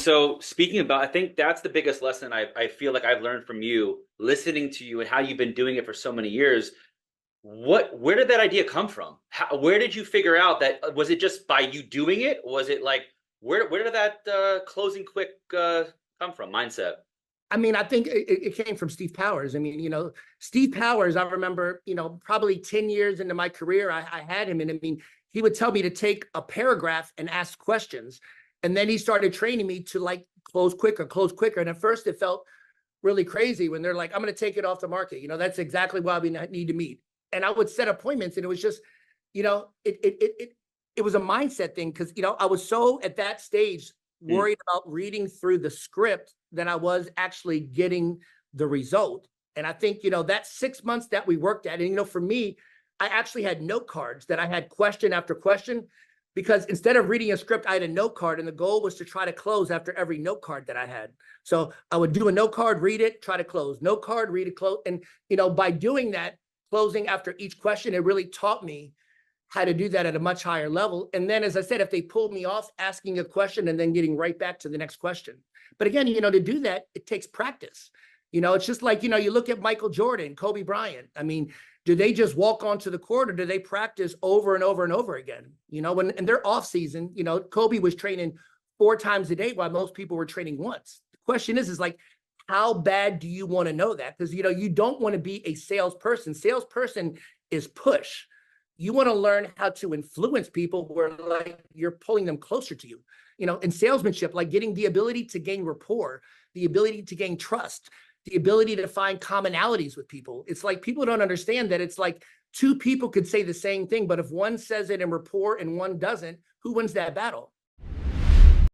so speaking about, I think that's the biggest lesson I feel like I've learned from you, listening to you and how you've been doing it for so many years. Where did that idea come from? Where did you figure out that, was it just by you doing it? Was it like, where did that closing quick come from, mindset? I mean, I think it came from Steve Powers. I mean, Steve Powers, I remember, probably 10 years into my career, I had him. And I mean, he would tell me to take a paragraph and ask questions. And then he started training me to like close quicker, close quicker. And at first it felt really crazy when they're like, I'm going to take it off the market. That's exactly why we need to meet. And I would set appointments, and it was just, it was a mindset thing. Cause I was so at that stage worried about reading through the script than I was actually getting the result. And I think, that 6 months that we worked at, and, for me, I actually had note cards that I had question after question, because instead of reading a script, I had a note card, and the goal was to try to close after every note card that I had. So I would do a note card, read it, try to close, note card, read it, close. And, by doing that, closing after each question, it really taught me how to do that at a much higher level. And then, as I said, if they pulled me off, asking a question and then getting right back to the next question. But again, to do that, it takes practice. It's just like, you look at Michael Jordan, Kobe Bryant. I mean, do they just walk onto the court, or do they practice over and over and over again? When in their off season, Kobe was training 4 times a day while most people were training once. The question is like, how bad do you want to know that? Because, you don't want to be a salesperson. Salesperson is push. You want to learn how to influence people where like you're pulling them closer to you. In salesmanship, like getting the ability to gain rapport, the ability to gain trust, the ability to find commonalities with people. It's like people don't understand that it's like 2 people could say the same thing, but if one says it in rapport and one doesn't, who wins that battle?